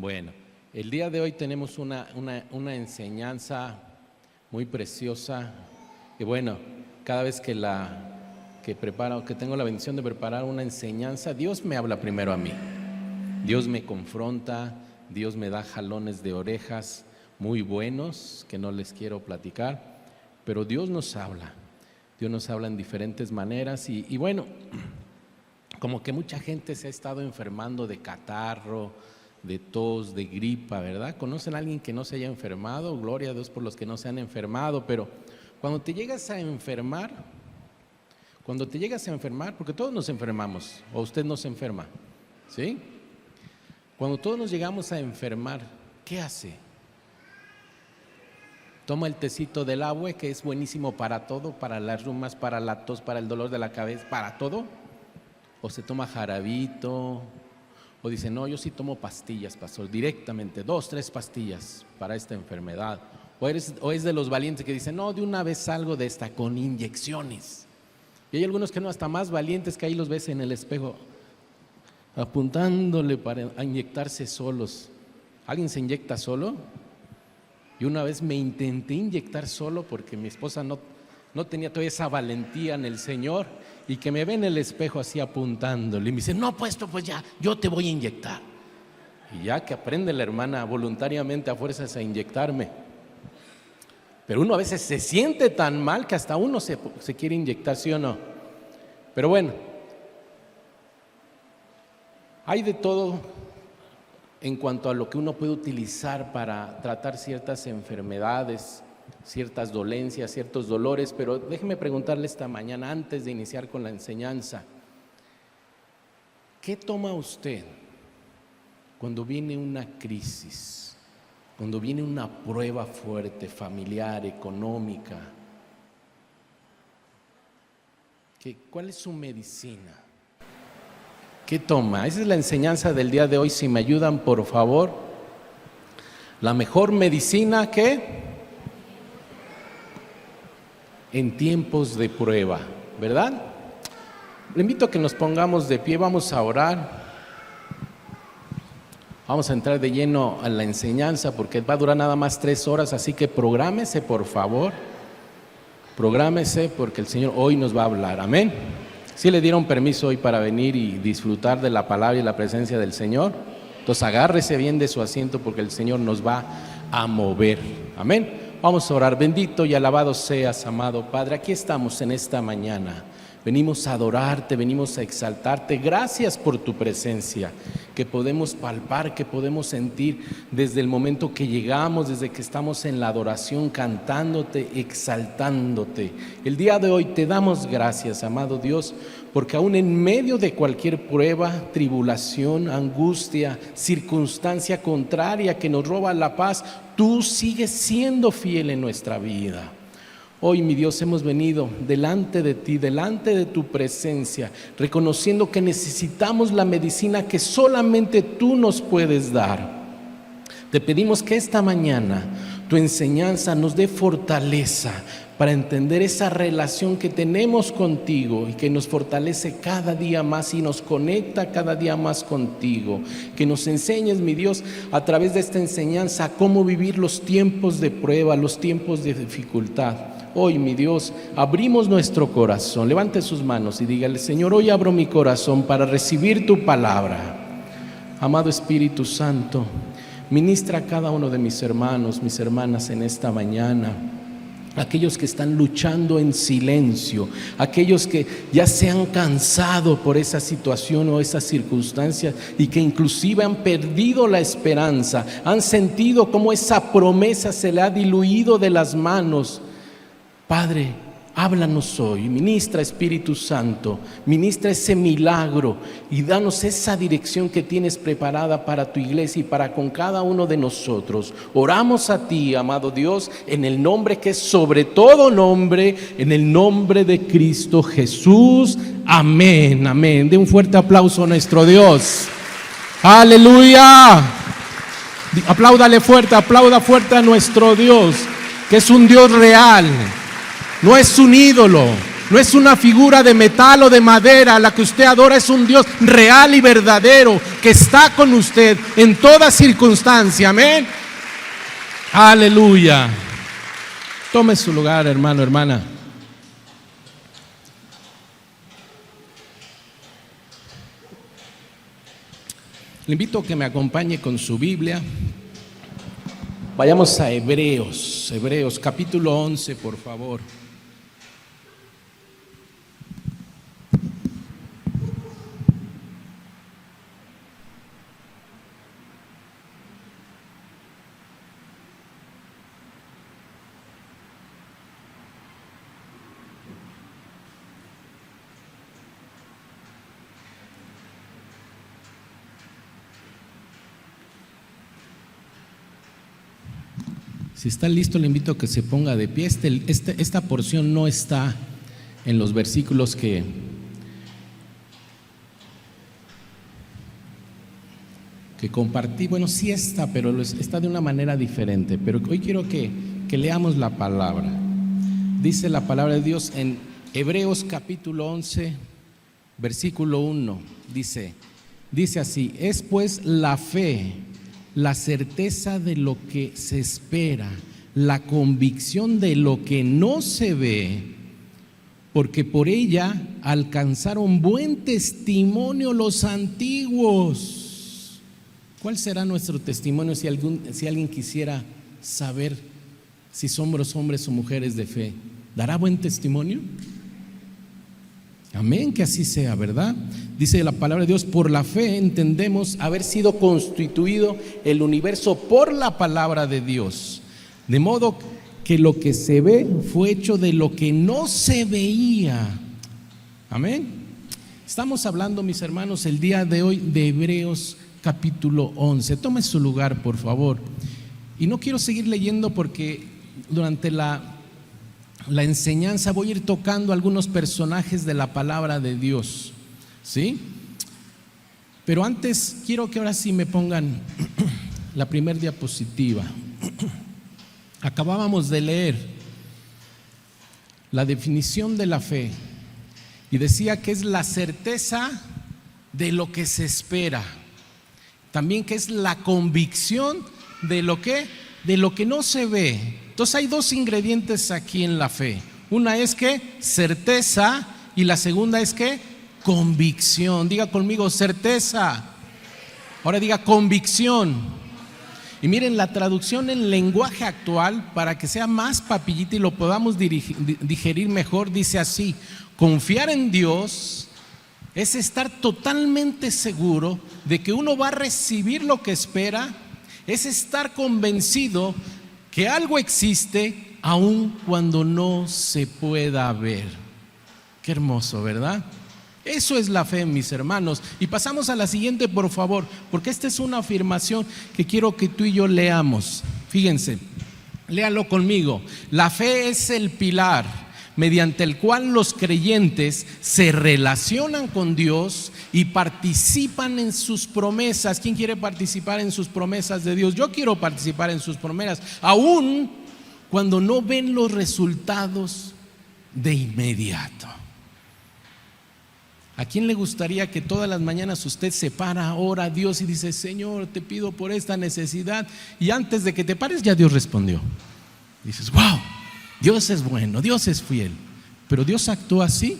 Bueno, el día de hoy tenemos una enseñanza muy preciosa. Y bueno, cada vez que tengo la bendición de preparar una enseñanza, Dios me habla primero a mí. Dios me confronta, Dios me da jalones de orejas muy buenos que no les quiero platicar, pero Dios nos habla en diferentes maneras y bueno, como que mucha gente se ha estado enfermando de catarro, de tos, de gripa, ¿verdad? ¿Conocen a alguien que no se haya enfermado? Gloria a Dios por los que no se han enfermado, pero cuando te llegas a enfermar, porque todos nos enfermamos, o usted no se enferma, ¿sí? Cuando todos nos llegamos a enfermar, ¿qué hace? Toma el tecito del agua, que es buenísimo para todo, para las rumas, para la tos, para el dolor de la cabeza, para todo. O se toma jarabito, o dice, no, yo sí tomo pastillas, pastor, directamente, 2, 3 pastillas para esta enfermedad. O es de los valientes que dicen, no, de una vez salgo de esta con inyecciones. Y hay algunos que no, hasta más valientes, que ahí los ves en el espejo, apuntándole para inyectarse solos. ¿Alguien se inyecta solo? Y una vez me intenté inyectar solo porque mi esposa no tenía todavía esa valentía en el Señor, y que me ve en el espejo así apuntándole y me dice, no, pues ya, yo te voy a inyectar. Y ya que aprende la hermana voluntariamente a fuerzas a inyectarme. Pero uno a veces se siente tan mal que hasta uno se quiere inyectar, ¿sí o no? Pero bueno, hay de todo en cuanto a lo que uno puede utilizar para tratar ciertas enfermedades, ciertas dolencias, ciertos dolores, pero déjeme preguntarle esta mañana, antes de iniciar con la enseñanza, ¿qué toma usted cuando viene una crisis, cuando viene una prueba fuerte, familiar, económica? ¿Cuál es su medicina? ¿Qué toma? Esa es la enseñanza del día de hoy, si me ayudan, por favor. La mejor medicina, ¿qué? En tiempos de prueba, ¿verdad? Le invito a que nos pongamos de pie, vamos a orar. Vamos a entrar de lleno a la enseñanza porque va a durar nada más 3 horas, así que prográmese, por favor. Prográmese porque el Señor hoy nos va a hablar, amén. ¿Sí le dieron permiso hoy para venir y disfrutar de la palabra y la presencia del Señor? Entonces agárrese bien de su asiento porque el Señor nos va a mover, amén. Vamos a orar. Bendito y alabado seas, amado Padre. Aquí estamos en esta mañana. Venimos a adorarte, venimos a exaltarte. Gracias por tu presencia, que podemos palpar, que podemos sentir desde el momento que llegamos, desde que estamos en la adoración, cantándote, exaltándote. El día de hoy te damos gracias, amado Dios, porque aún en medio de cualquier prueba, tribulación, angustia, circunstancia contraria que nos roba la paz, tú sigues siendo fiel en nuestra vida. Hoy, mi Dios, hemos venido delante de ti, delante de tu presencia, reconociendo que necesitamos la medicina que solamente tú nos puedes dar. Te pedimos que esta mañana tu enseñanza nos dé fortaleza para entender esa relación que tenemos contigo y que nos fortalece cada día más y nos conecta cada día más contigo. Que nos enseñes, mi Dios, a través de esta enseñanza cómo vivir los tiempos de prueba, los tiempos de dificultad. Hoy, mi Dios, abrimos nuestro corazón. Levante sus manos y dígale, Señor, hoy abro mi corazón para recibir tu palabra. Amado Espíritu Santo, ministra a cada uno de mis hermanos, mis hermanas en esta mañana. Aquellos que están luchando en silencio, aquellos que ya se han cansado por esa situación o esa circunstancia y que inclusive han perdido la esperanza, han sentido como esa promesa se le ha diluido de las manos. Padre, háblanos hoy, ministra Espíritu Santo, ministra ese milagro y danos esa dirección que tienes preparada para tu iglesia y para con cada uno de nosotros. Oramos a ti, amado Dios, en el nombre que es sobre todo nombre, en el nombre de Cristo Jesús. Amén, amén. De un fuerte aplauso a nuestro Dios. Aleluya. Apláudale fuerte, aplauda fuerte a nuestro Dios, que es un Dios real. No es un ídolo, No es una figura de metal o de madera. La que usted adora es un Dios real y verdadero que está con usted en toda circunstancia. Amén. Aleluya. Tome su lugar, hermano, hermana. Le invito a que me acompañe con su Biblia. Vayamos a Hebreos capítulo 11, por favor. Si está listo, le invito a que se ponga de pie. Esta porción no está en los versículos que compartí. Bueno, sí está, pero está de una manera diferente. Pero hoy quiero que leamos la palabra. Dice la palabra de Dios en Hebreos capítulo 11, versículo 1. Dice así: es pues la fe, la certeza de lo que se espera, la convicción de lo que no se ve, porque por ella alcanzaron buen testimonio los antiguos. ¿Cuál será nuestro testimonio si alguien quisiera saber si somos hombres o mujeres de fe? ¿Dará buen testimonio? Amén, que así sea, ¿verdad? Dice la palabra de Dios: por la fe entendemos haber sido constituido el universo por la palabra de Dios, de modo que lo que se ve fue hecho de lo que no se veía. Amén. Estamos hablando, mis hermanos, el día de hoy de Hebreos capítulo 11. Tome su lugar, por favor. Y no quiero seguir leyendo porque durante la enseñanza voy a ir tocando algunos personajes de la palabra de Dios, ¿sí? Pero antes quiero que ahora sí me pongan la primera diapositiva. Acabábamos de leer la definición de la fe y decía que es la certeza de lo que se espera, también que es la convicción de lo que no se ve. Entonces hay dos ingredientes aquí en la fe. Una es que certeza y la segunda es que convicción. Diga conmigo: certeza. Ahora diga convicción. Y miren, la traducción en lenguaje actual, para que sea más papillita y lo podamos digerir mejor, dice así: confiar en Dios es estar totalmente seguro de que uno va a recibir lo que espera, es estar convencido que algo existe aun cuando no se pueda ver. Qué hermoso, ¿verdad? Eso es la fe, mis hermanos. Y pasamos a la siguiente, por favor, porque esta es una afirmación que quiero que tú y yo leamos. Fíjense, léalo conmigo. La fe es el pilar mediante el cual los creyentes se relacionan con Dios y participan en sus promesas. ¿Quién quiere participar en sus promesas de Dios? Yo quiero participar en sus promesas, aun cuando no ven los resultados de inmediato. ¿A quién le gustaría que todas las mañanas usted se para, ora a Dios y dice: Señor, te pido por esta necesidad, y antes de que te pares ya Dios respondió? Dices: wow, Dios es bueno, Dios es fiel. Pero Dios actúa así.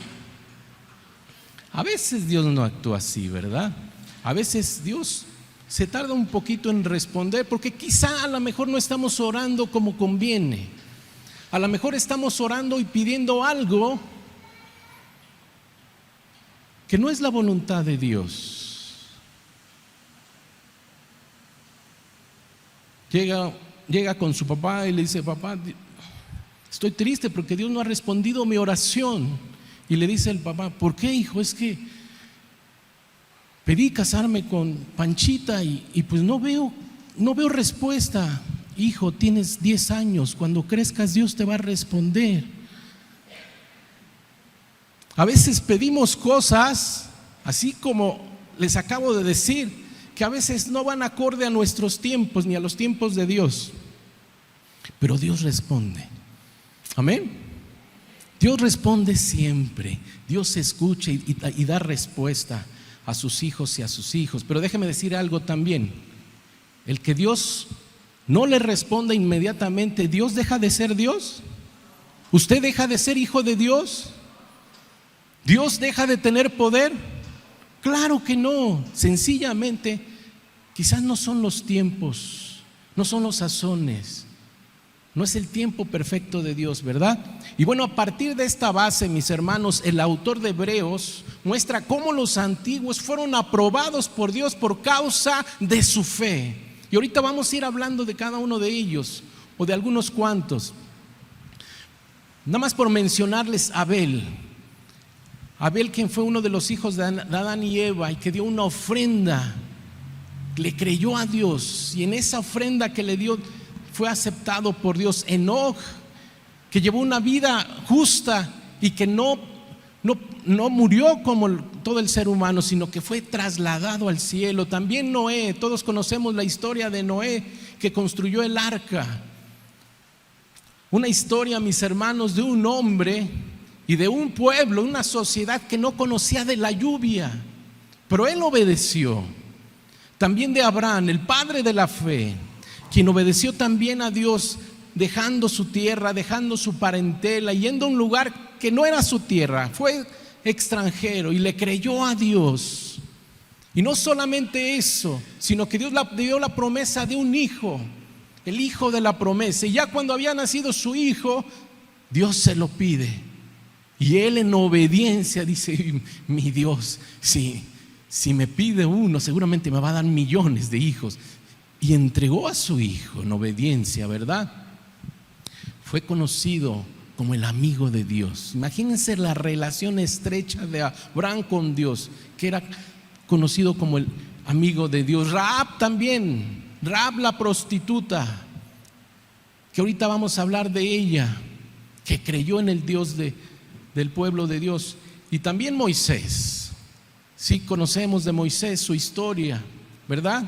A veces Dios no actúa así, ¿verdad? A veces Dios se tarda un poquito en responder, porque quizá a lo mejor no estamos orando como conviene. A lo mejor estamos orando y pidiendo algo que no es la voluntad de Dios. Llega con su papá y le dice: papá, estoy triste porque Dios no ha respondido mi oración. Y le dice el papá: ¿por qué, hijo? Es que pedí casarme con Panchita y pues no veo respuesta. Hijo, tienes 10 años, cuando crezcas Dios te va a responder. A veces pedimos cosas, así como les acabo de decir, que a veces no van acorde a nuestros tiempos ni a los tiempos de Dios, pero Dios responde. Amén. Dios responde siempre, Dios escucha y da respuesta a sus hijos y a sus hijos. Pero déjeme decir algo también, el que Dios no le responda inmediatamente, ¿Dios deja de ser Dios? ¿Usted deja de ser hijo de Dios? ¿Dios deja de tener poder? Claro que no, sencillamente quizás no son los tiempos, no son los sazones, no es el tiempo perfecto de Dios, ¿verdad? Y bueno, a partir de esta base, mis hermanos, el autor de Hebreos muestra cómo los antiguos fueron aprobados por Dios por causa de su fe. Y ahorita vamos a ir hablando de cada uno de ellos, o de algunos cuantos. Nada más por mencionarles Abel, quien fue uno de los hijos de Adán y Eva y que dio una ofrenda, le creyó a Dios y en esa ofrenda que le dio fue aceptado por Dios. Enoc, que llevó una vida justa y que no murió como todo el ser humano, sino que fue trasladado al cielo. También Noé, todos conocemos la historia de Noé, que construyó el arca. Una historia, mis hermanos, de un hombre y de un pueblo, una sociedad que no conocía de la lluvia, pero él obedeció. También de Abraham, el padre de la fe, quien obedeció también a Dios, dejando su tierra, dejando su parentela, yendo a un lugar que no era su tierra, fue extranjero y le creyó a Dios. Y no solamente eso, sino que Dios le dio la promesa de un hijo, el hijo de la promesa. Y ya cuando había nacido su hijo, Dios se lo pide. Y él en obediencia dice: mi Dios, si me pide uno, seguramente me va a dar millones de hijos. Y entregó a su hijo en obediencia, ¿verdad? Fue conocido como el amigo de Dios. Imagínense la relación estrecha de Abraham con Dios, que era conocido como el amigo de Dios. Rahab también, Rahab la prostituta, que ahorita vamos a hablar de ella, que creyó en el Dios del pueblo de Dios. Y también Moisés, sí conocemos de Moisés su historia, ¿verdad?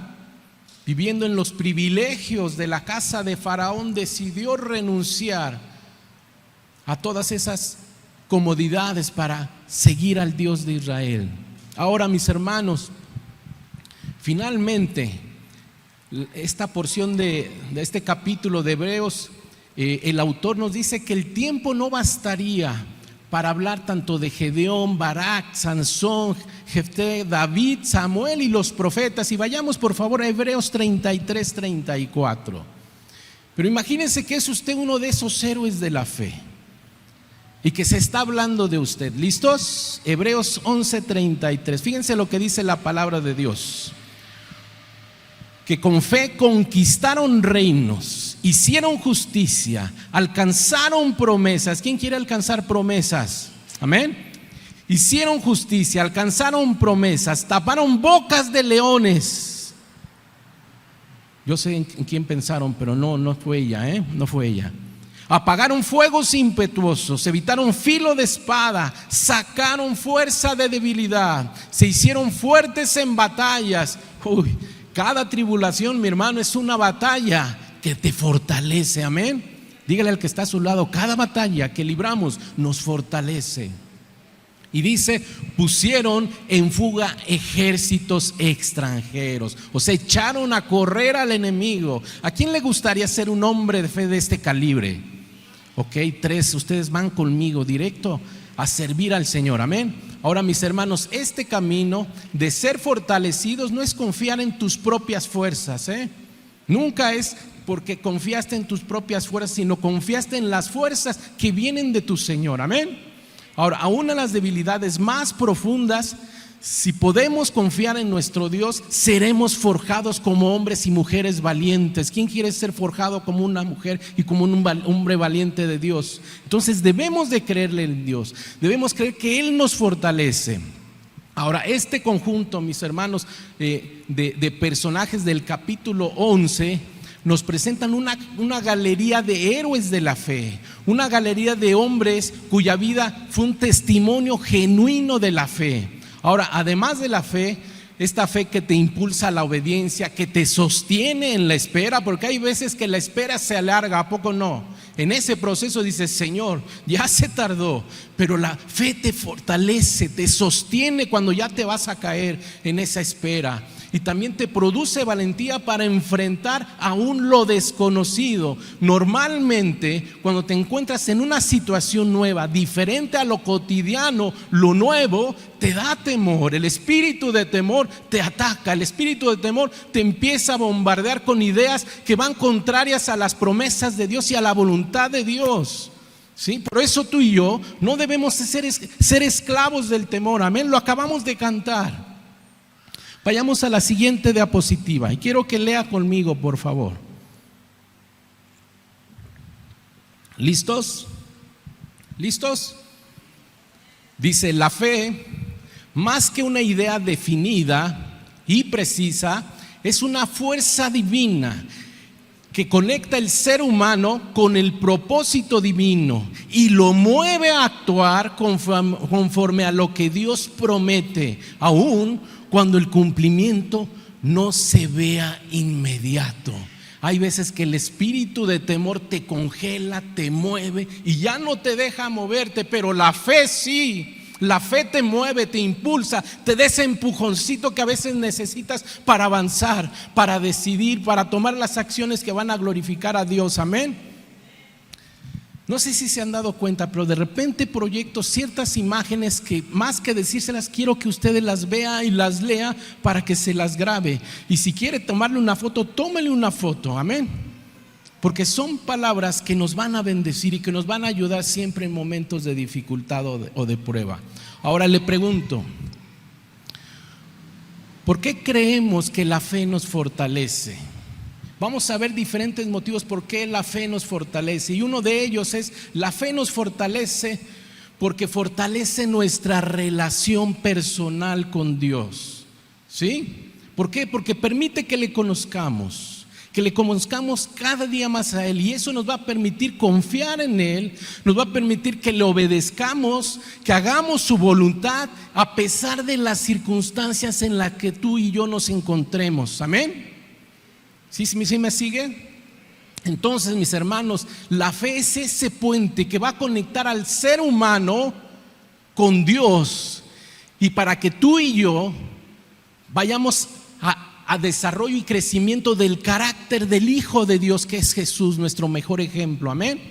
Viviendo en los privilegios de la casa de Faraón, decidió renunciar a todas esas comodidades para seguir al Dios de Israel. Ahora, mis hermanos, finalmente esta porción de este capítulo de Hebreos, el autor nos dice que el tiempo no bastaría para hablar tanto de Gedeón, Barak, Sansón, Jefté, David, Samuel y los profetas. Y vayamos por favor a Hebreos 33, 34. Pero imagínense que es usted uno de esos héroes de la fe y que se está hablando de usted. ¿Listos? Hebreos 11, 33. Fíjense lo que dice la palabra de Dios: que con fe conquistaron reinos, hicieron justicia, alcanzaron promesas. ¿Quién quiere alcanzar promesas? Amén. Hicieron justicia, alcanzaron promesas, taparon bocas de leones. Yo sé en quién pensaron, pero no fue ella, no fue ella. Apagaron fuegos impetuosos, evitaron filo de espada, sacaron fuerza de debilidad, se hicieron fuertes en batallas. Cada tribulación, mi hermano, es una batalla que te fortalece, amén. Dígale al que está a su lado: cada batalla que libramos nos fortalece. Y dice: pusieron en fuga ejércitos extranjeros, o sea, echaron a correr al enemigo. ¿A quién le gustaría ser un hombre de fe de este calibre? Ok, 3, ustedes van conmigo directo a servir al Señor, amén. Ahora, mis hermanos, este camino de ser fortalecidos no es confiar en tus propias fuerzas, Nunca es porque confiaste en tus propias fuerzas, sino confiaste en las fuerzas que vienen de tu Señor, amén. Ahora, aún en las debilidades más profundas, si podemos confiar en nuestro Dios, seremos forjados como hombres y mujeres valientes. ¿Quién quiere ser forjado como una mujer y como un hombre valiente de Dios? Entonces debemos de creerle en Dios, debemos creer que Él nos fortalece. Ahora, este conjunto, mis hermanos, de personajes del capítulo 11 nos presentan una galería de héroes de la fe, una galería de hombres cuya vida fue un testimonio genuino de la fe. Ahora, además de la fe, que te impulsa a la obediencia, que te sostiene en la espera, porque hay veces que la espera se alarga, ¿a poco no? En ese proceso dices, Señor, ya se tardó, pero la fe te fortalece, te sostiene cuando ya te vas a caer en esa espera. Y también te produce valentía para enfrentar aún lo desconocido. Normalmente, cuando te encuentras en una situación nueva, diferente a lo cotidiano, lo nuevo te da temor. El espíritu de temor te ataca. El espíritu de temor te empieza a bombardear con ideas que van contrarias a las promesas de Dios y a la voluntad de Dios. ¿Sí? Por eso tú y yo no debemos ser esclavos del temor. Amén, lo acabamos de cantar. Vayamos a la siguiente diapositiva y quiero que lea conmigo, por favor. ¿Listos? ¿Listos? Dice, la fe, más que una idea definida y precisa, es una fuerza divina que conecta el ser humano con el propósito divino y lo mueve a actuar conforme a lo que Dios promete, aún cuando el cumplimiento no se vea inmediato. Hay veces que el espíritu de temor te congela, te mueve y ya no te deja moverte, pero la fe sí. La fe te mueve, te impulsa, te da ese empujoncito que a veces necesitas para avanzar, para decidir, para tomar las acciones que van a glorificar a Dios. Amén. No sé si se han dado cuenta, pero de repente proyecto ciertas imágenes que más que decírselas, quiero que ustedes las vea y las lea para que se las grabe. Y si quiere tomarle una foto, tómele una foto. Amén. Porque son palabras que nos van a bendecir y que nos van a ayudar siempre en momentos de dificultad o de prueba. Ahora le pregunto, ¿por qué creemos que la fe nos fortalece? Vamos a ver diferentes motivos por qué la fe nos fortalece. Y uno de ellos es, la fe nos fortalece porque fortalece nuestra relación personal con Dios. ¿Sí? ¿Por qué? Porque permite que le conozcamos cada día más a Él. Y eso nos va a permitir confiar en Él, nos va a permitir que le obedezcamos, que hagamos su voluntad a pesar de las circunstancias en las que tú y yo nos encontremos. Amén. ¿Sí me siguen? Entonces, mis hermanos, la fe es ese puente que va a conectar al ser humano con Dios, y para que tú y yo vayamos a desarrollo y crecimiento del carácter del Hijo de Dios, que es Jesús, nuestro mejor ejemplo. Amén.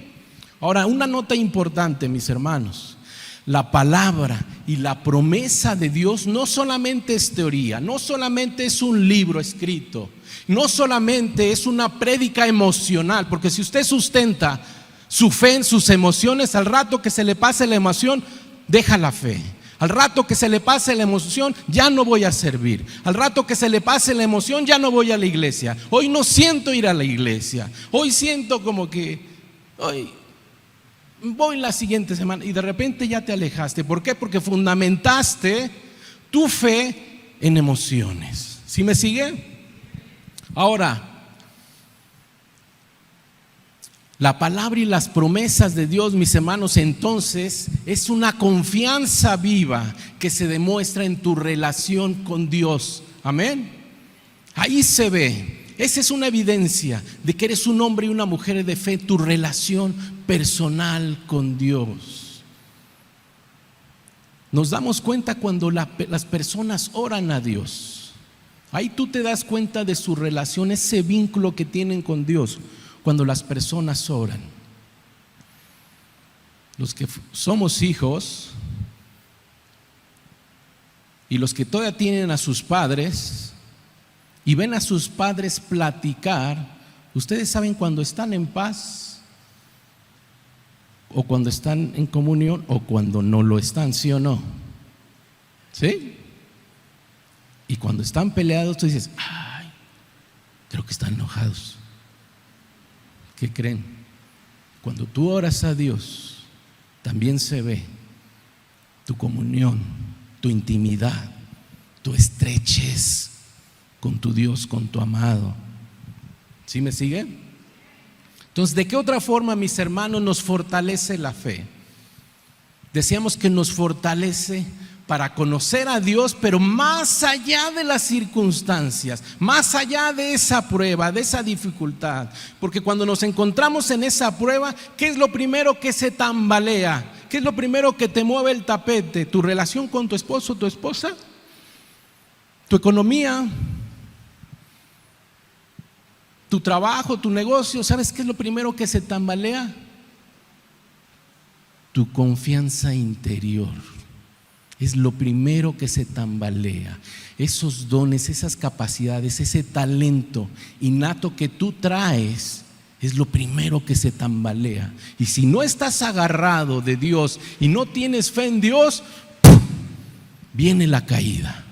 Ahora, una nota importante, mis hermanos. La palabra y la promesa de Dios no solamente es teoría, no solamente es un libro escrito, no solamente es una prédica emocional, porque si usted sustenta su fe en sus emociones, al rato que se le pase la emoción, deja la fe. Al rato que se le pase la emoción, ya no voy a servir. Al rato que se le pase la emoción, ya no voy a la iglesia. Hoy no siento ir a la iglesia. Hoy siento como que hoy voy la siguiente semana, y de repente ya te alejaste. ¿Por qué? Porque fundamentaste tu fe en emociones. ¿Sí me sigue? Ahora, la palabra y las promesas de Dios, mis hermanos, entonces es una confianza viva que se demuestra en tu relación con Dios. Amén. Ahí se ve. Esa es una evidencia de que eres un hombre y una mujer de fe, tu relación personal con Dios. Nos damos cuenta cuando las personas oran a Dios. Ahí tú te das cuenta de su relación, ese vínculo que tienen con Dios cuando las personas oran. Los que somos hijos y los que todavía tienen a sus padres y ven a sus padres platicar, ustedes saben cuando están en paz o cuando están en comunión o cuando no lo están, ¿sí o no? ¿Sí? Y cuando están peleados, tú dices, ay, creo que están enojados. ¿Qué creen? Cuando tú oras a Dios, también se ve tu comunión, tu intimidad, tu estrechez con tu Dios, con tu amado. ¿Sí me siguen? Entonces, ¿de qué otra forma, mis hermanos, nos fortalece la fe? Decíamos que nos fortalece para conocer a Dios, pero más allá de las circunstancias, más allá de esa prueba, de esa dificultad. Porque cuando nos encontramos en esa prueba, ¿qué es lo primero que se tambalea? ¿Qué es lo primero que te mueve el tapete? ¿Tu relación con tu esposo o tu esposa? ¿Tu economía? ¿Tu trabajo, tu negocio? ¿Sabes qué es lo primero que se tambalea? Tu confianza interior. Es lo primero que se tambalea. Esos dones, esas capacidades, ese talento innato que tú traes, es lo primero que se tambalea. Y si no estás agarrado de Dios y no tienes fe en Dios, viene la caída.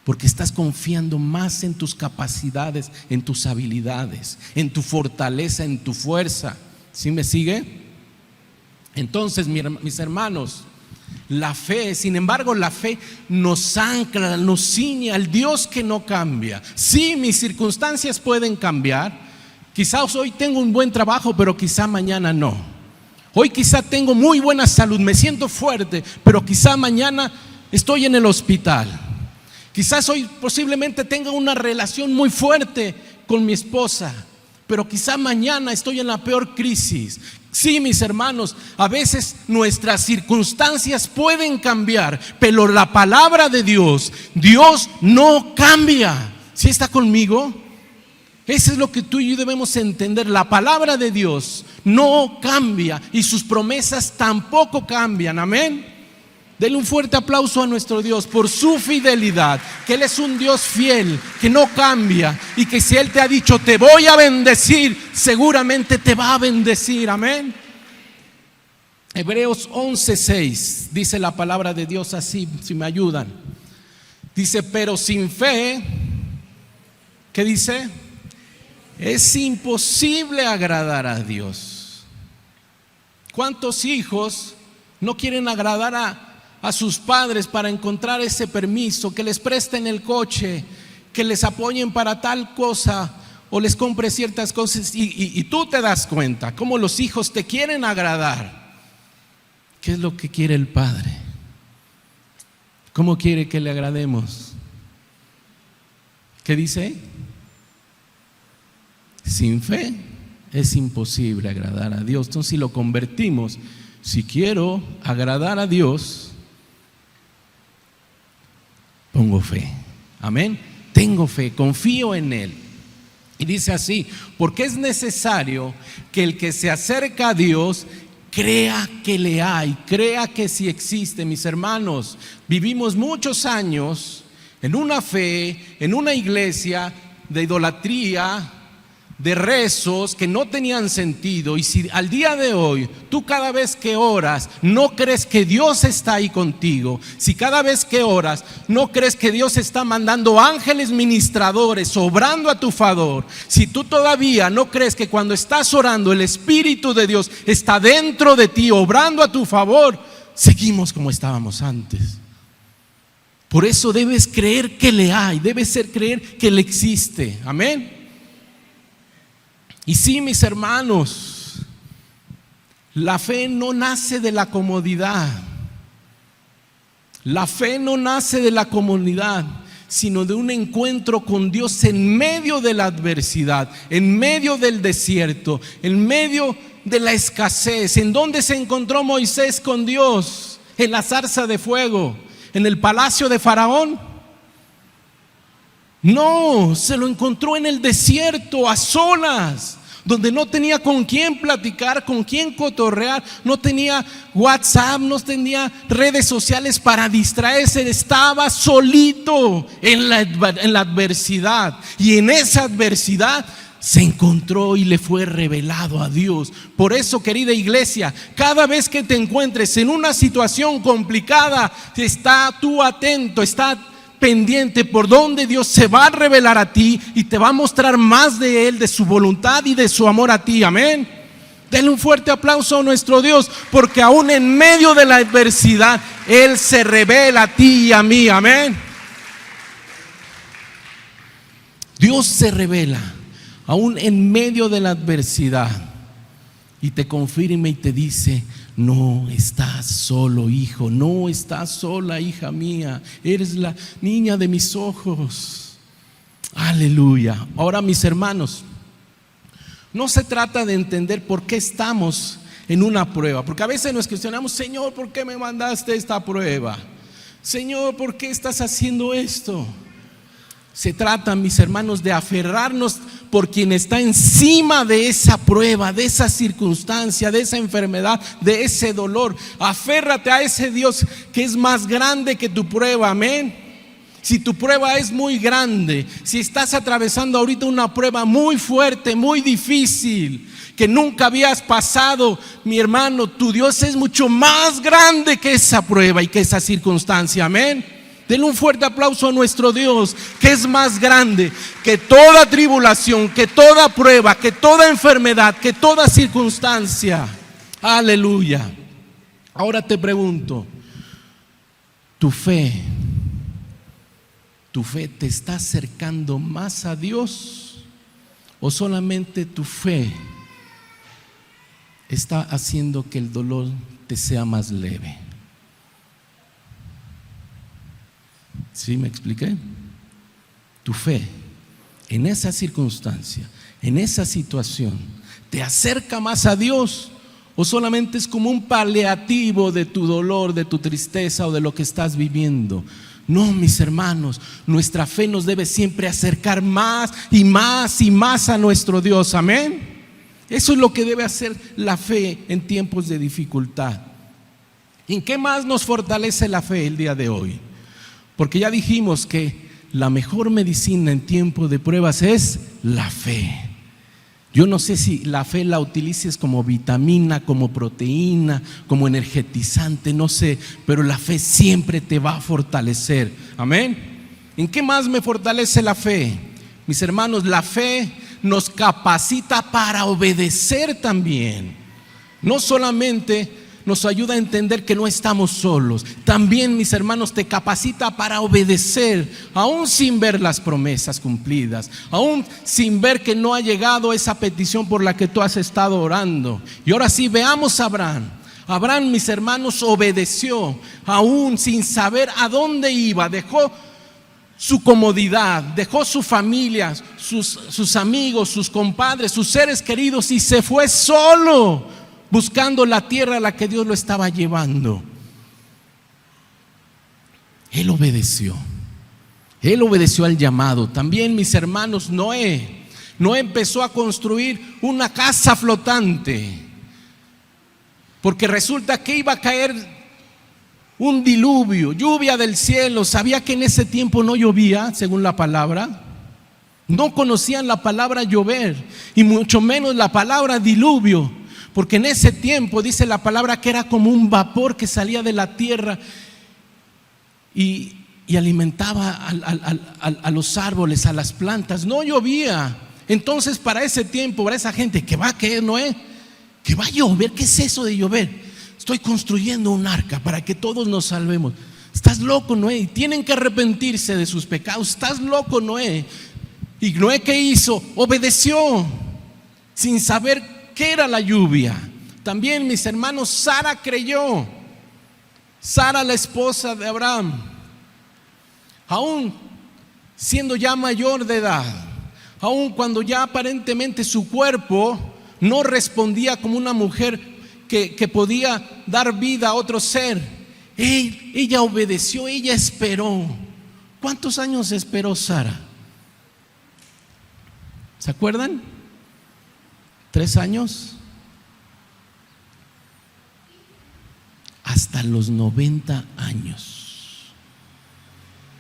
Porque estás confiando más en tus capacidades, en tus habilidades, en tu fortaleza, en tu fuerza. ¿Sí me sigue? Entonces, mis hermanos, la fe, sin embargo, la fe nos ancla, nos ciñe al Dios que no cambia. Sí, mis circunstancias pueden cambiar. Quizás hoy tengo un buen trabajo, pero quizá mañana no. Hoy quizá tengo muy buena salud, me siento fuerte, pero quizá mañana estoy en el hospital. Quizás hoy posiblemente tenga una relación muy fuerte con mi esposa, pero quizá mañana estoy en la peor crisis. Sí, mis hermanos, a veces nuestras circunstancias pueden cambiar, pero la palabra de Dios, Dios no cambia. ¿Sí está conmigo? Eso es lo que tú y yo debemos entender. La palabra de Dios no cambia y sus promesas tampoco cambian. Amén. Denle un fuerte aplauso a nuestro Dios por su fidelidad, que Él es un Dios fiel, que no cambia, y que si Él te ha dicho te voy a bendecir, seguramente te va a bendecir. Amén. Hebreos 11:6 dice la palabra de Dios así, si me ayudan. Dice, pero sin fe, ¿qué dice? Es imposible agradar a Dios. ¿Cuántos hijos no quieren agradar a sus padres para encontrar ese permiso, que les presten el coche, que les apoyen para tal cosa o les compre ciertas cosas, y tú te das cuenta cómo los hijos te quieren agradar? ¿Qué es lo que quiere el Padre? ¿Cómo quiere que le agrademos? ¿Qué dice? Sin fe es imposible agradar a Dios. Entonces, si lo convertimos, si quiero agradar a Dios, pongo fe. Amén. Tengo fe, confío en Él. Y dice así, porque es necesario que el que se acerca a Dios crea que le hay, crea que sí existe. Mis hermanos, vivimos muchos años en una fe, en una iglesia de idolatría, de rezos que no tenían sentido. Y si al día de hoy tú cada vez que oras no crees que Dios está ahí contigo, si cada vez que oras no crees que Dios está mandando ángeles ministradores obrando a tu favor, si tú todavía no crees que cuando estás orando el Espíritu de Dios está dentro de ti obrando a tu favor, seguimos como estábamos antes. Por eso debes creer que le hay, debes creer que le existe. Amén. Y sí, mis hermanos, la fe no nace de la comodidad. La fe no nace de la comodidad, sino de un encuentro con Dios en medio de la adversidad, en medio del desierto, en medio de la escasez. ¿En dónde se encontró Moisés con Dios? En la zarza de fuego, en el palacio de Faraón. No, se lo encontró en el desierto, a solas, donde no tenía con quién platicar, con quién cotorrear, no tenía WhatsApp, no tenía redes sociales para distraerse, estaba solito en la adversidad. Y en esa adversidad se encontró y le fue revelado a Dios. Por eso, querida iglesia, cada vez que te encuentres en una situación complicada, está tú atento, está pendiente por donde Dios se va a revelar a ti y te va a mostrar más de Él, de su voluntad y de su amor a ti. Amén. Denle un fuerte aplauso a nuestro Dios, porque aún en medio de la adversidad Él se revela a ti y a mí. Amén. Dios se revela aún en medio de la adversidad. y te confirma y te dice: no estás solo, hijo, no estás sola, hija mía, eres la niña de mis ojos. Aleluya. Ahora, mis hermanos, no se trata de entender por qué estamos en una prueba, porque a veces nos cuestionamos: Señor, ¿por qué me mandaste esta prueba? Señor, ¿por qué estás haciendo esto? Se trata, mis hermanos, de aferrarnos por quien está encima de esa prueba, de esa circunstancia, de esa enfermedad, de ese dolor. Aférrate a ese Dios que es más grande que tu prueba, amén. Si tu prueba es muy grande, si estás atravesando ahorita una prueba muy fuerte, muy difícil, que nunca habías pasado, mi hermano, tu Dios es mucho más grande que esa prueba y que esa circunstancia, amén. Denle un fuerte aplauso a nuestro Dios, que es más grande que toda tribulación, que toda prueba, que toda enfermedad, que toda circunstancia. Aleluya. Ahora te pregunto, ¿tu fe te está acercando más a Dios, o solamente tu fe está haciendo que el dolor te sea más leve? ¿Sí me expliqué? Tu fe en esa circunstancia, en esa situación, ¿te acerca más a Dios, o solamente es como un paliativo de tu dolor, de tu tristeza o de lo que estás viviendo? No, mis hermanos, nuestra fe nos debe siempre acercar más y más y más a nuestro Dios, amén. Eso es lo que debe hacer la fe en tiempos de dificultad. ¿En qué más nos fortalece la fe el día de hoy? Porque ya dijimos que la mejor medicina en tiempo de pruebas es la fe. Yo no sé si la fe la utilices como vitamina, como proteína, como energetizante, no sé, pero la fe siempre te va a fortalecer. Amén. ¿En qué más me fortalece la fe? Mis hermanos, la fe nos capacita para obedecer también. No solamente nos ayuda a entender que no estamos solos, también, mis hermanos, te capacita para obedecer, aún sin ver las promesas cumplidas, aún sin ver que no ha llegado esa petición por la que tú has estado orando. Y ahora sí, veamos a Abraham. Abraham, mis hermanos, obedeció, aún sin saber a dónde iba. Dejó su comodidad, dejó su familia, sus amigos, sus compadres, sus seres queridos, y se fue solo, buscando la tierra a la que Dios lo estaba llevando. Él obedeció al llamado. También, mis hermanos, Noé empezó a construir una casa flotante, porque resulta que iba a caer un diluvio, lluvia del cielo. Sabía que en ese tiempo no llovía, según la palabra. No conocían la palabra llover, y mucho menos la palabra diluvio, porque en ese tiempo dice la palabra que era como un vapor que salía de la tierra y alimentaba a los árboles, a las plantas. No llovía. Entonces, para ese tiempo, para esa gente, ¿qué va a caer, Noé? ¿Que va a llover? ¿Qué es eso de llover? Estoy construyendo un arca para que todos nos salvemos. Estás loco, Noé. Y tienen que arrepentirse de sus pecados. Estás loco, Noé. ¿Y Noé qué hizo? Obedeció, sin saber qué era la lluvia. También, mis hermanos, Sara creyó. Sara, la esposa de Abraham, aún siendo ya mayor de edad, aún cuando ya aparentemente su cuerpo no respondía como una mujer que podía dar vida a otro ser, ella obedeció, ella esperó. ¿Cuántos años esperó Sara? ¿Se acuerdan? 3 años. Hasta los 90 años.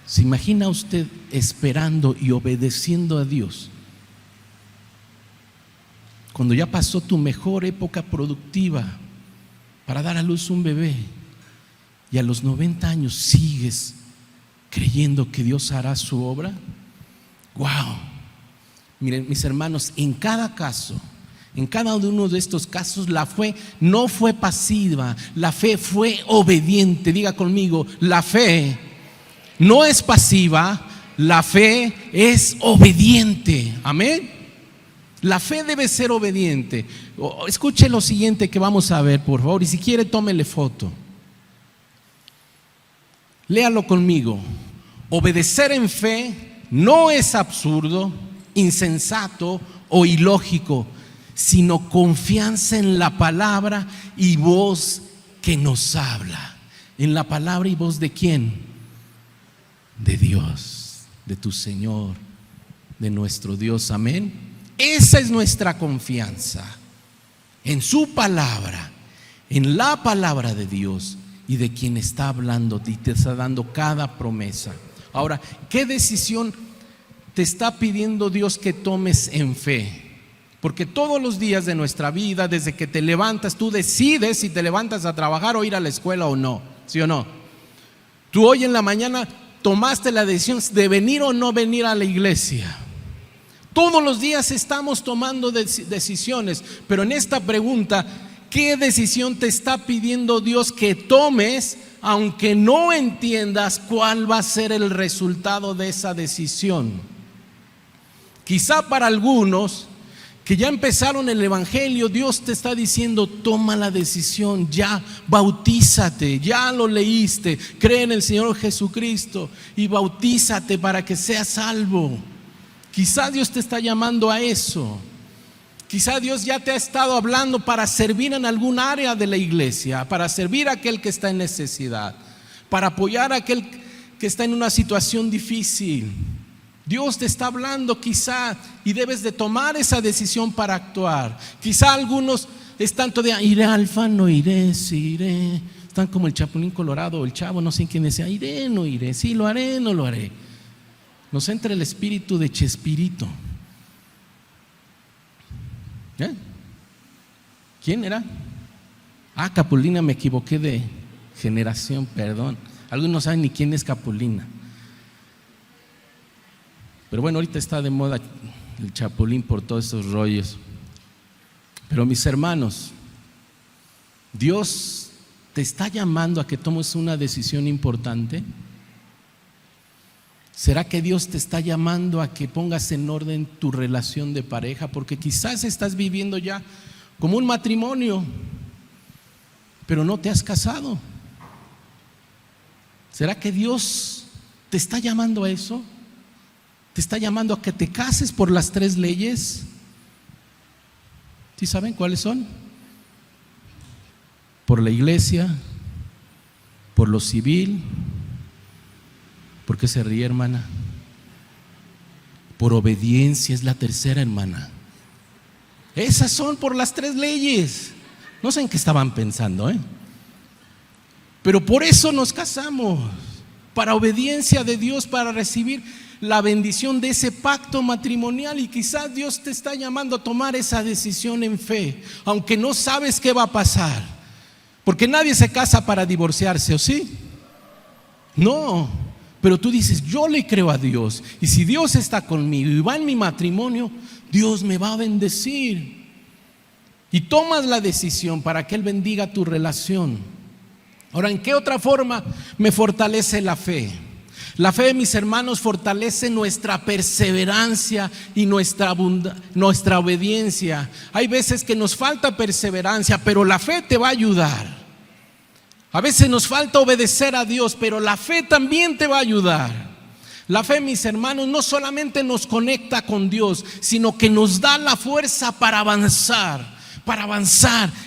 ¿Se imagina usted esperando y obedeciendo a Dios cuando ya pasó tu mejor época productiva para dar a luz un bebé, y a los 90 años sigues creyendo que Dios hará su obra? ¡Wow! Miren, mis hermanos, en cada caso, en cada uno de estos casos, la fe no fue pasiva, la fe fue obediente. Diga conmigo, la fe no es pasiva, la fe es obediente. Amén. La fe debe ser obediente. Escuche lo siguiente que vamos a ver, por favor, y si quiere tómele foto. Léalo conmigo. Obedecer en fe no es absurdo, insensato o ilógico, sino confianza en la palabra y voz que nos habla. ¿En la palabra y voz de quién? De Dios, de tu Señor, de nuestro Dios. Amén. Esa es nuestra confianza, en su palabra, en la palabra de Dios y de quien está hablando y te está dando cada promesa. Ahora, ¿qué decisión te está pidiendo Dios que tomes en fe? Porque todos los días de nuestra vida, desde que te levantas, tú decides si te levantas a trabajar o ir a la escuela o no, ¿sí o no? Tú hoy en la mañana tomaste la decisión de venir o no venir a la iglesia. Todos los días estamos tomando decisiones, pero en esta pregunta, ¿qué decisión te está pidiendo Dios que tomes, aunque no entiendas cuál va a ser el resultado de esa decisión? Quizá para algunos que ya empezaron el evangelio, Dios te está diciendo: toma la decisión, ya bautízate, ya lo leíste, cree en el Señor Jesucristo y bautízate para que seas salvo. Quizá Dios te está llamando a eso. Quizá Dios ya te ha estado hablando para servir en algún área de la iglesia, para servir a aquel que está en necesidad, para apoyar a aquel que está en una situación difícil. Dios te está hablando quizá y debes de tomar esa decisión para actuar. Quizá algunos están todavía: iré al Alfa, no iré, sí iré. Están como el Chapulín Colorado, el chavo, no sé quién decía: iré, no iré, sí lo haré, no lo haré. Nos entra el espíritu de Chespirito. ¿Quién era? Capulina, me equivoqué de generación, perdón. Algunos no saben ni quién es Capulina. Pero bueno, ahorita está de moda el Chapulín por todos esos rollos. Pero mis hermanos, Dios te está llamando a que tomes una decisión importante. ¿Será que Dios te está llamando a que pongas en orden tu relación de pareja? Porque quizás estás viviendo ya como un matrimonio, pero no te has casado. ¿Será que Dios te está llamando a eso? ¿Te está llamando a que te cases por las 3 leyes? ¿Sí saben cuáles son? Por la iglesia, por lo civil. ¿Por qué se ríe, hermana? Por obediencia es la tercera, hermana. Esas son por las 3 leyes. No sé en qué estaban pensando, pero por eso nos casamos, para obediencia de Dios, para recibir la bendición de ese pacto matrimonial. Y quizás Dios te está llamando a tomar esa decisión en fe, aunque no sabes qué va a pasar, porque nadie se casa para divorciarse, ¿o sí? No. Pero tú dices: yo le creo a Dios, y si Dios está conmigo y va en mi matrimonio, Dios me va a bendecir. Y tomas la decisión para que Él bendiga tu relación. Ahora, ¿en qué otra forma me fortalece la fe? La fe, mis hermanos, fortalece nuestra perseverancia y nuestra obediencia. Hay veces que nos falta perseverancia, pero la fe te va a ayudar. A veces nos falta obedecer a Dios, pero la fe también te va a ayudar. La fe, mis hermanos, no solamente nos conecta con Dios, sino que nos da la fuerza para avanzar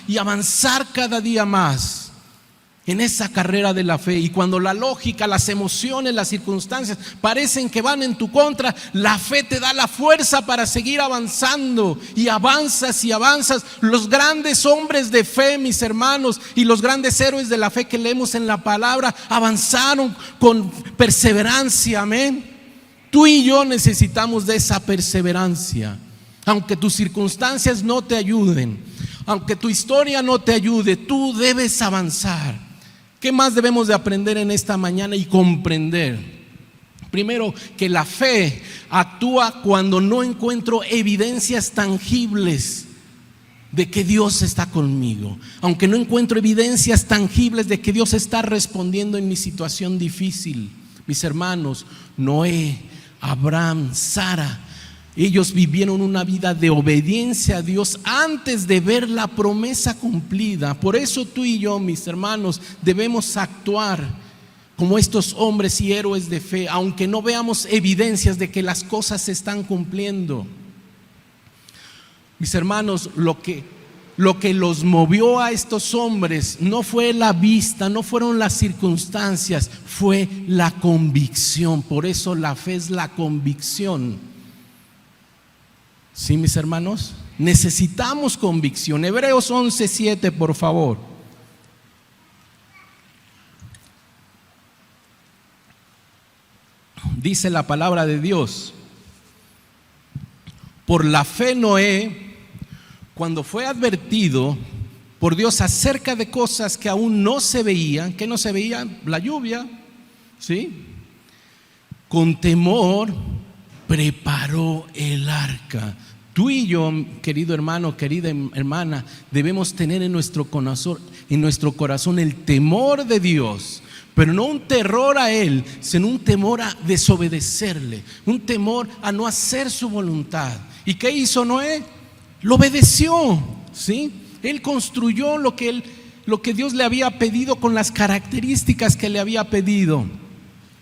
y avanzar cada día más en esa carrera de la fe. Y cuando la lógica, las emociones, las circunstancias parecen que van en tu contra, la fe te da la fuerza para seguir avanzando, y avanzas y avanzas. Los grandes hombres de fe, mis hermanos, y los grandes héroes de la fe que leemos en la palabra, avanzaron con perseverancia. Amén. Tú y yo necesitamos de esa perseverancia. Aunque tus circunstancias no te ayuden, aunque tu historia no te ayude, tú debes avanzar. ¿Qué más debemos de aprender en esta mañana y comprender? Primero, que la fe actúa cuando no encuentro evidencias tangibles de que Dios está conmigo. Aunque no encuentro evidencias tangibles de que Dios está respondiendo en mi situación difícil. Mis hermanos, Noé, Abraham, Sara, Ellos vivieron una vida de obediencia a Dios antes de ver la promesa cumplida. Por eso tú y yo, mis hermanos, debemos actuar como estos hombres y héroes de fe, aunque no veamos evidencias de que las cosas se están cumpliendo. Mis hermanos, lo que los movió a estos hombres no fue la vista, no fueron las circunstancias, fue la convicción. Por eso la fe es la convicción. ¿Sí, mis hermanos? Necesitamos convicción. Hebreos 11:7, por favor. Dice la palabra de Dios: por la fe Noé, cuando fue advertido por Dios acerca de cosas que aún no se veían, ¿qué no se veía? La lluvia, ¿sí? Con temor preparó el arca. Tú y yo, querido hermano, querida hermana, debemos tener en nuestro corazón el temor de Dios, pero no un terror a Él, sino un temor a desobedecerle, un temor a no hacer su voluntad. ¿Y qué hizo Noé? Lo obedeció, ¿sí? Él construyó lo que Dios le había pedido con las características que le había pedido.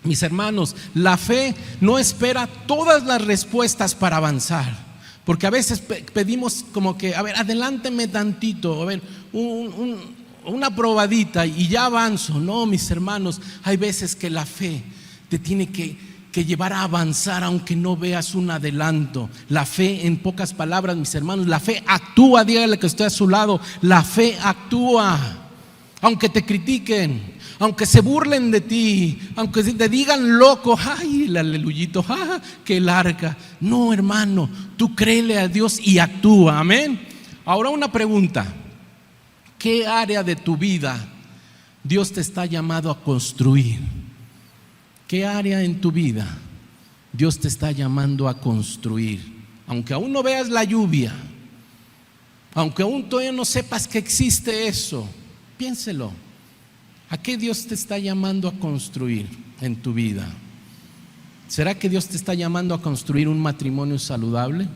Mis hermanos, la fe no espera todas las respuestas para avanzar, porque a veces pedimos como que, a ver, adelánteme tantito, a ver, una probadita y ya avanzo. No, mis hermanos, hay veces que la fe te tiene que llevar a avanzar aunque no veas un adelanto. La fe, en pocas palabras, mis hermanos, la fe actúa. Dígale que esté a su lado, la fe actúa. Aunque te critiquen, aunque se burlen de ti, aunque te digan loco, ay, el aleluyito, qué larga. No, hermano, tú créele a Dios y actúa, amén. Ahora una pregunta: ¿qué área de tu vida Dios te está llamado a construir? ¿Qué área en tu vida Dios te está llamando a construir? Aunque aún no veas la lluvia, aunque aún todavía no sepas que existe eso, piénselo. ¿A qué Dios te está llamando a construir en tu vida? ¿Será que Dios te está llamando a construir un matrimonio saludable?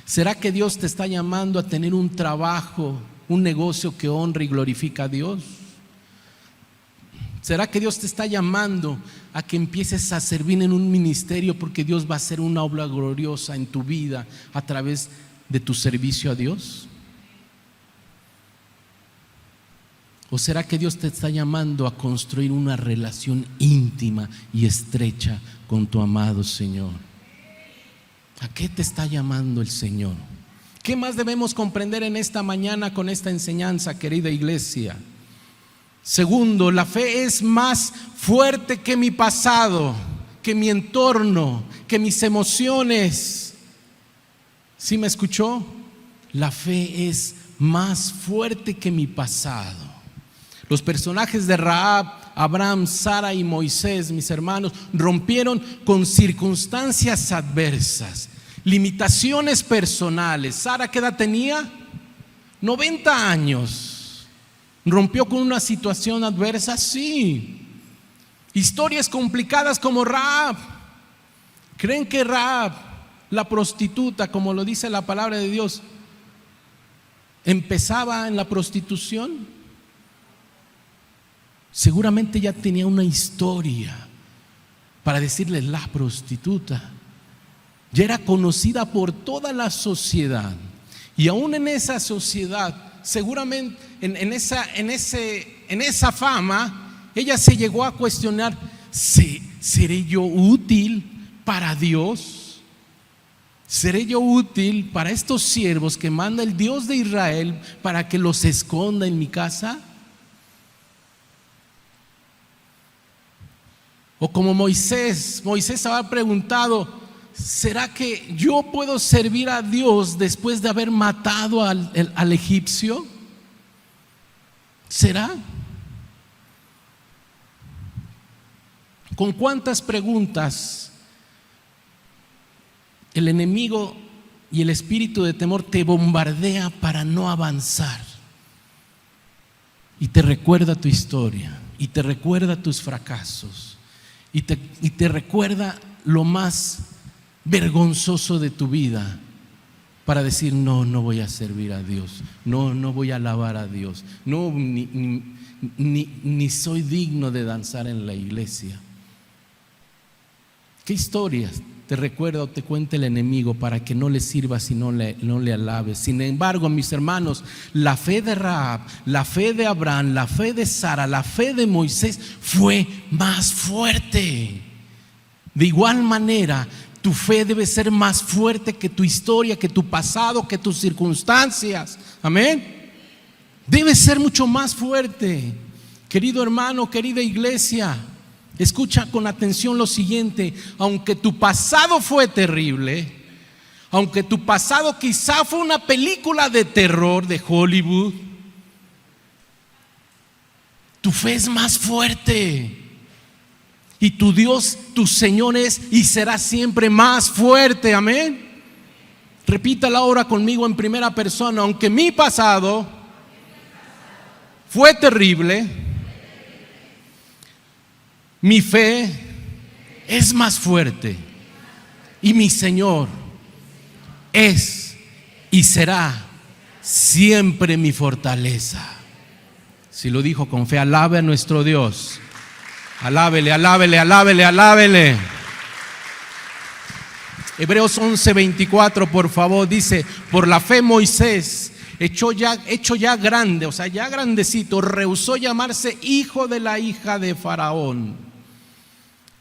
¿Será que Dios te está llamando a tener un trabajo, un negocio que honra y glorifica a Dios? ¿Será que Dios te está llamando a que empieces a servir en un ministerio porque Dios va a hacer una obra gloriosa en tu vida a través de tu servicio a Dios? ¿O será que Dios te está llamando a construir una relación íntima y estrecha con tu amado Señor? ¿A qué te está llamando el Señor? ¿Qué más debemos comprender en esta mañana con esta enseñanza, querida iglesia? Segundo, la fe es más fuerte que mi pasado, que mi entorno, que mis emociones. ¿Sí me escuchó? La fe es más fuerte que mi pasado. Los personajes de Rahab, Abraham, Sara y Moisés, mis hermanos, rompieron con circunstancias adversas, limitaciones personales. Sara, ¿qué edad tenía? 90 años. ¿Rompió con una situación adversa? Sí. Historias complicadas como Rahab. ¿Creen que Rahab, la prostituta, como lo dice la palabra de Dios, empezaba en la prostitución? Seguramente ya tenía una historia para decirle la prostituta. Ya era conocida por toda la sociedad. Y aún en esa sociedad, seguramente en esa fama, ella se llegó a cuestionar: ¿seré yo útil para Dios? ¿Seré yo útil para estos siervos que manda el Dios de Israel para que los esconda en mi casa? O como Moisés había preguntado: ¿será que yo puedo servir a Dios después de haber matado al egipcio? ¿Será? ¿Con cuántas preguntas el enemigo y el espíritu de temor te bombardea para no avanzar? Y te recuerda tu historia, y te recuerda tus fracasos, y te recuerda lo más vergonzoso de tu vida para decir no, no voy a servir a Dios, no, no voy a alabar a Dios, no, ni soy digno de danzar en la iglesia? ¿Qué historias te recuerda o te cuenta el enemigo para que no le sirvas y no le alabes? Sin embargo, mis hermanos, la fe de Rahab, la fe de Abraham, la fe de Sara, la fe de Moisés fue más fuerte. De igual manera, tu fe debe ser más fuerte que tu historia, que tu pasado, que tus circunstancias. Amén. Debe ser mucho más fuerte. Querido hermano, querida iglesia, escucha con atención lo siguiente: aunque tu pasado fue terrible, aunque tu pasado quizá fue una película de terror de Hollywood, tu fe es más fuerte. Y tu Dios, tu Señor es y será siempre más fuerte. Amén. Repítala ahora conmigo en primera persona: aunque mi pasado fue terrible, mi fe es más fuerte y mi Señor es y será siempre mi fortaleza. Si lo dijo con fe, alabe a nuestro Dios. Alábele, alábele, alábele, alábele. Hebreos 11:24, por favor, dice: por la fe Moisés, hecho ya grande, o sea, ya grandecito, rehusó llamarse hijo de la hija de Faraón.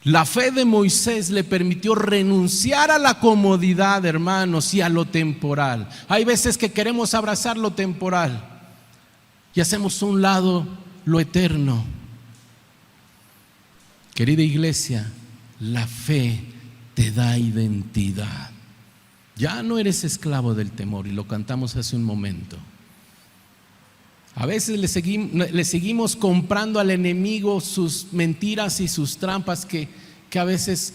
La fe de Moisés le permitió renunciar a la comodidad, hermanos, y a lo temporal. Hay veces que queremos abrazar lo temporal y hacemos a un lado lo eterno. Querida iglesia, la fe te da identidad. Ya no eres esclavo del temor, y lo cantamos hace un momento. A veces le seguimos comprando al enemigo sus mentiras y sus trampas que a veces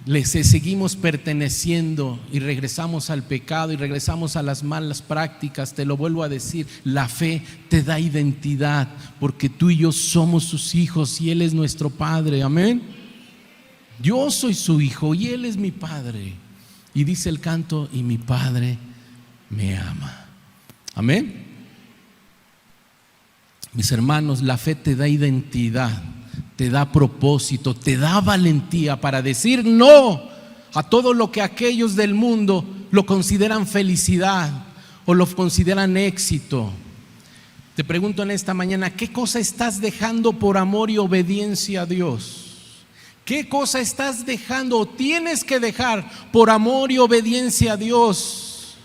le seguimos perteneciendo y regresamos al pecado y regresamos a las malas prácticas. Te lo vuelvo a decir, la fe te da identidad porque tú y yo somos sus hijos y Él es nuestro Padre. Amén. Yo soy su hijo y Él es mi Padre. Y dice el canto: y mi Padre me ama. Amén. Mis hermanos, la fe te da identidad, te da propósito, te da valentía para decir no a todo lo que aquellos del mundo lo consideran felicidad o lo consideran éxito. Te pregunto en esta mañana: ¿qué cosa estás dejando por amor y obediencia a Dios? ¿Qué cosa estás dejando o tienes que dejar por amor y obediencia a Dios?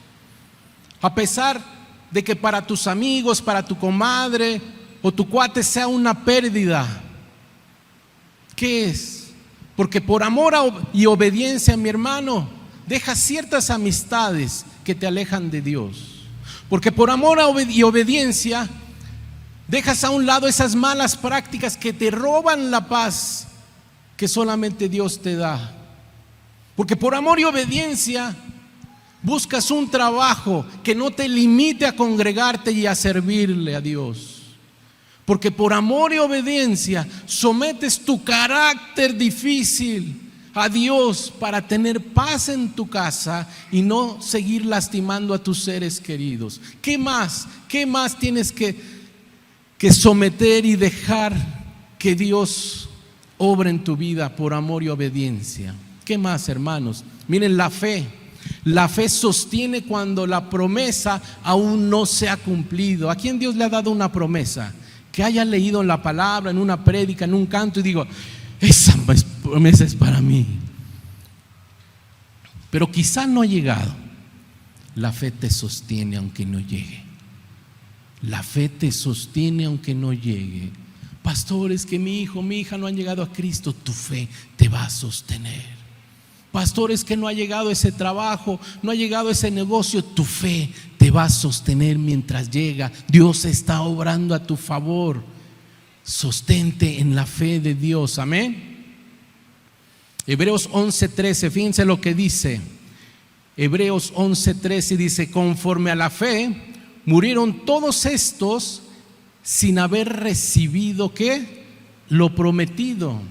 A pesar de que para tus amigos, para tu comadre o tu cuate sea una pérdida, ¿qué es? Porque por amor y obediencia, mi hermano, dejas ciertas amistades que te alejan de Dios. Porque por amor y obediencia dejas a un lado esas malas prácticas que te roban la paz que solamente Dios te da. Porque por amor y obediencia buscas un trabajo que no te limite a congregarte y a servirle a Dios. Porque por amor y obediencia sometes tu carácter difícil a Dios para tener paz en tu casa y no seguir lastimando a tus seres queridos. ¿Qué más? ¿Qué más tienes que someter y dejar que Dios obre en tu vida por amor y obediencia? ¿Qué más, hermanos? Miren, la fe. La fe sostiene cuando la promesa aún no se ha cumplido. ¿A quién Dios le ha dado una promesa? Que haya leído en la palabra, en una prédica, en un canto y digo: esa promesa es para mí. Pero quizá no ha llegado. La fe te sostiene aunque no llegue. La fe te sostiene aunque no llegue. Pastor, es que mi hijo, mi hija no han llegado a Cristo. Tu fe te va a sostener. Pastor, es que no ha llegado ese trabajo, no ha llegado ese negocio. Tu fe te va a sostener mientras llega. Dios está obrando a tu favor. Sostente en la fe de Dios. Amén. Hebreos 11:13, fíjense lo que dice. Hebreos 11:13 dice: conforme a la fe murieron todos estos sin haber recibido ¿qué? Lo prometido.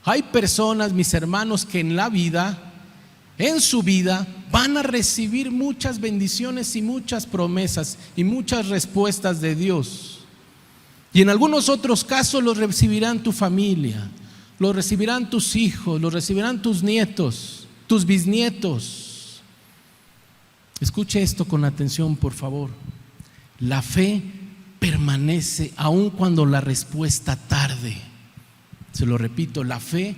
Hay personas, mis hermanos, que en la vida en su vida van a recibir muchas bendiciones y muchas promesas y muchas respuestas de Dios. Y en algunos otros casos los recibirán tu familia, los recibirán tus hijos, los recibirán tus nietos, tus bisnietos. Escuche esto con atención, por favor. La fe permanece aun cuando la respuesta tarde. Se lo repito, la fe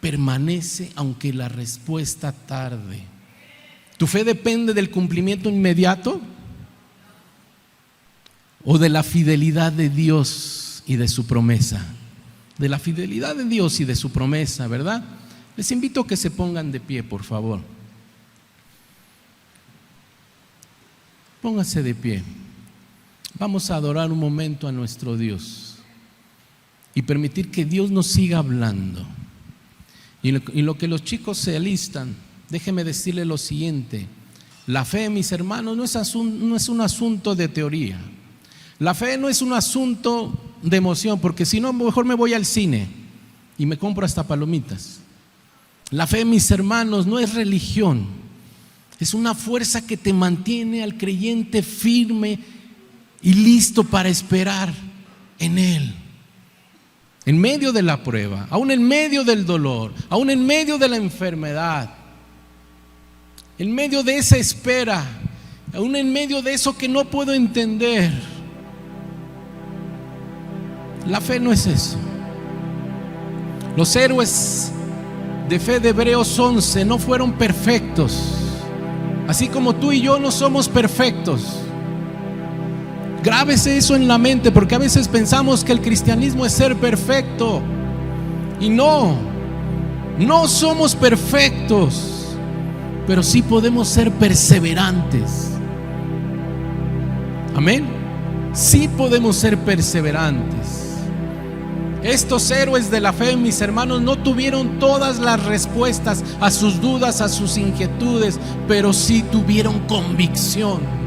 permanece aunque la respuesta tarde. ¿Tu fe depende del cumplimiento inmediato o de la fidelidad de Dios y de su promesa? De la fidelidad de Dios y de su promesa, ¿verdad? Les invito a que se pongan de pie, por favor. Pónganse de pie. Vamos a adorar un momento a nuestro Dios y permitir que Dios nos siga hablando. Y en lo que los chicos se alistan, déjeme decirle lo siguiente: la fe, mis hermanos, no es un asunto de teoría. La fe no es un asunto de emoción, porque si no, mejor me voy al cine y me compro hasta palomitas. La fe, mis hermanos, no es religión. Es una fuerza que te mantiene al creyente firme y listo para esperar en Él. En medio de la prueba, aún en medio del dolor, aún en medio de la enfermedad, en medio de esa espera, aún en medio de eso que no puedo entender. La fe no es eso. Los héroes de fe de Hebreos 11 no fueron perfectos, así como tú y yo no somos perfectos. Grábese eso en la mente, porque a veces pensamos que el cristianismo es ser perfecto. Y no somos perfectos, pero sí podemos ser perseverantes. Amén. Sí podemos ser perseverantes. Estos héroes de la fe, mis hermanos, no tuvieron todas las respuestas a sus dudas, a sus inquietudes, pero sí tuvieron convicción.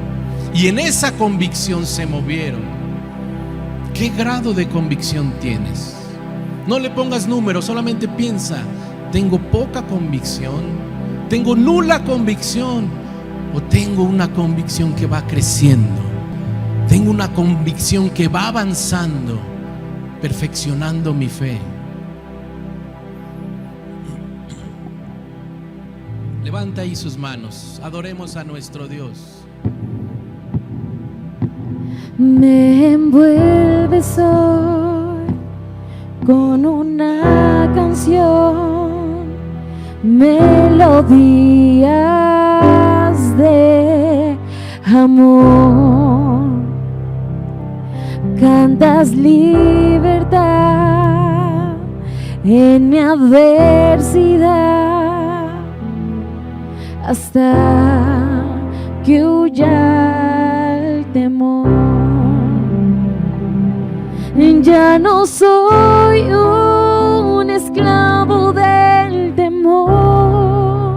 Y en esa convicción se movieron. ¿Qué grado de convicción tienes? No le pongas números, solamente piensa: ¿tengo poca convicción? ¿Tengo nula convicción? ¿O tengo una convicción que va creciendo? Tengo una convicción que va avanzando, perfeccionando mi fe. Levanta ahí sus manos, adoremos a nuestro Dios. Me envuelves hoy con una canción, melodías de amor. Cantas libertad en mi adversidad, hasta que huya el temor. Ya no soy un esclavo del temor,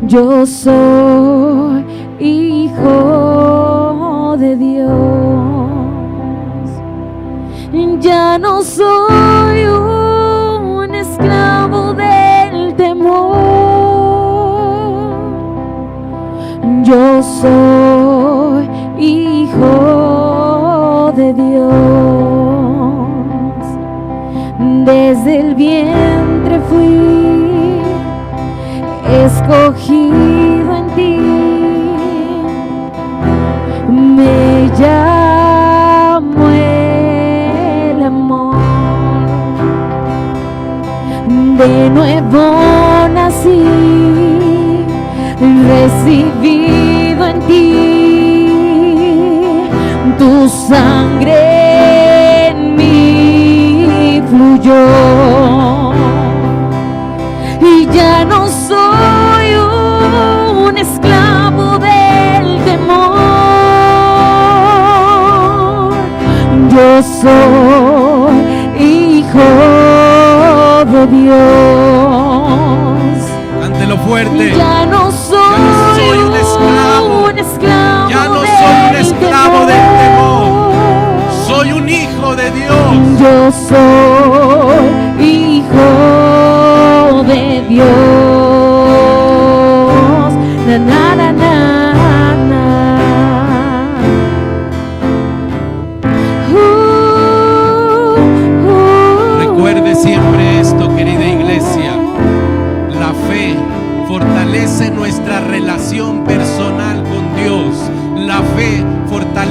yo soy hijo de Dios. Ya no soy un esclavo del temor, yo soy hijo de Dios. Desde el vientre fui escogido en ti, me llamo el amor. De nuevo nací, recibido en ti, tu sangre en mí fluyó, y ya no soy un esclavo del temor, yo soy hijo de Dios. Cántelo fuerte. Ya no soy un esclavo, ya no soy un esclavo del temor, soy un hijo de Dios. Yo soy hijo de Dios.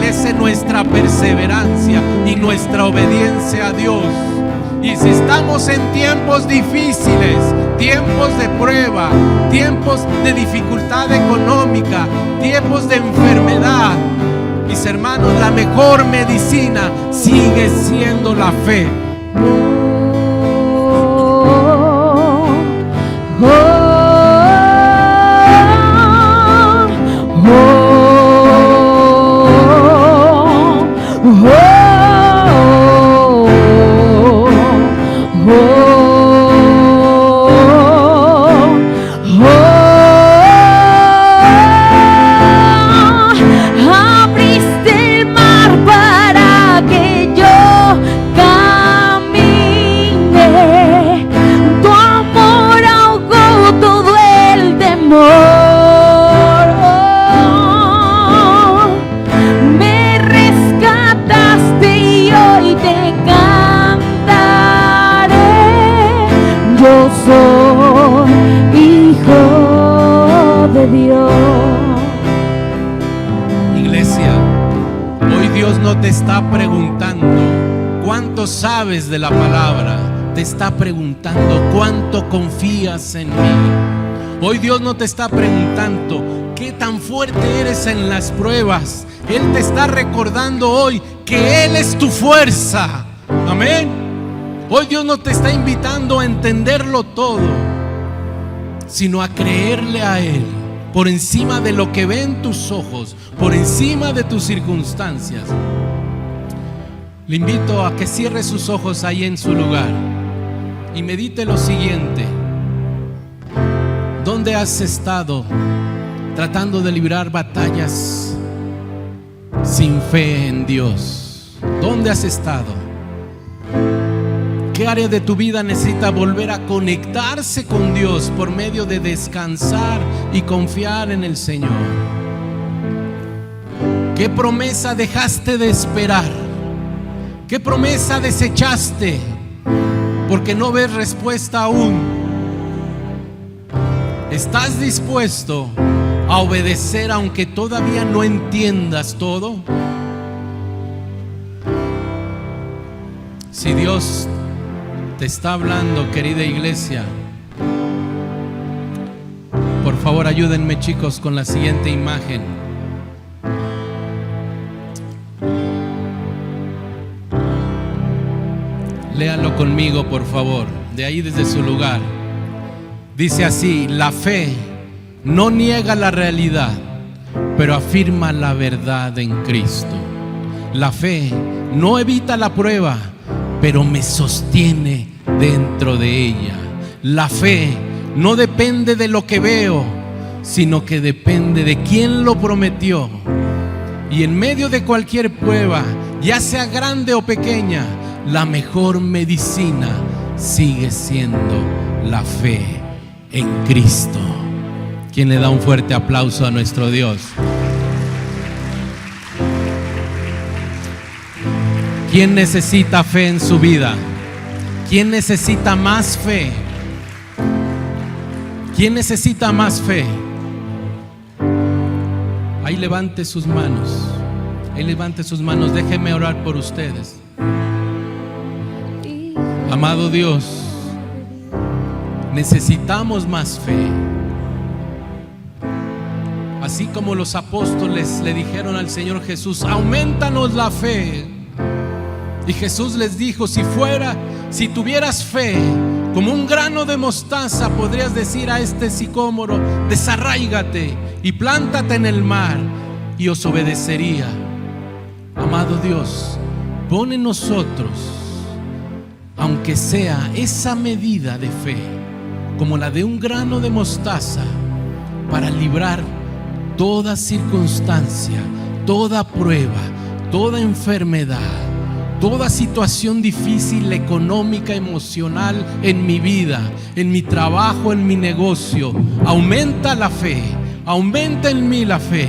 fortalece nuestra perseverancia y nuestra obediencia a Dios. Y si estamos en tiempos difíciles, tiempos de prueba, tiempos de dificultad económica, tiempos de enfermedad, mis hermanos, la mejor medicina sigue siendo la fe. Abriste el mar para que yo camine. Tu amor ahogó todo el temor. Me rescataste y hoy te cantaré. Yo soy hijo de Dios. Iglesia, hoy Dios no te está preguntando cuánto sabes de la palabra, te está preguntando cuánto confías en mí. Hoy Dios no te está preguntando qué tan fuerte eres en las pruebas. Él te está recordando hoy que Él es tu fuerza. Amén. Hoy Dios no te está invitando a entenderlo todo, sino a creerle a Él por encima de lo que ven tus ojos, por encima de tus circunstancias. Le invito a que cierre sus ojos ahí en su lugar y medite lo siguiente: ¿dónde has estado tratando de librar batallas sin fe en Dios? ¿Dónde has estado? ¿Qué área de tu vida necesita volver a conectarse con Dios por medio de descansar y confiar en el Señor? ¿Qué promesa dejaste de esperar? ¿Qué promesa desechaste porque no ves respuesta aún? ¿Estás dispuesto a obedecer aunque todavía no entiendas todo? Si Dios te está hablando, querida iglesia, por favor ayúdenme, chicos, con la siguiente imagen. Léalo conmigo, por favor, de ahí desde su lugar. Dice así: la fe no niega la realidad, pero afirma la verdad en Cristo. La fe no evita la prueba, pero me sostiene dentro de ella. La fe no depende de lo que veo, sino que depende de quien lo prometió. Y en medio de cualquier prueba, ya sea grande o pequeña, la mejor medicina sigue siendo la fe en Cristo. ¿Quién le da un fuerte aplauso a nuestro Dios? ¿Quién necesita fe en su vida? ¿Quién necesita más fe? ¿Quién necesita más fe? Ahí levante sus manos. Ahí levante sus manos. Déjenme orar por ustedes. Amado Dios, necesitamos más fe. Así como los apóstoles le dijeron al Señor Jesús: aumentanos la fe. Y Jesús les dijo: si tuvieras fe como un grano de mostaza, podrías decir a este sicómoro: desarráigate y plántate en el mar, y os obedecería. Amado Dios, pon en nosotros, aunque sea esa medida de fe, como la de un grano de mostaza, para librar toda circunstancia, toda prueba, toda enfermedad, toda situación difícil, económica, emocional en mi vida, en mi trabajo, en mi negocio. Aumenta la fe, aumenta en mí la fe.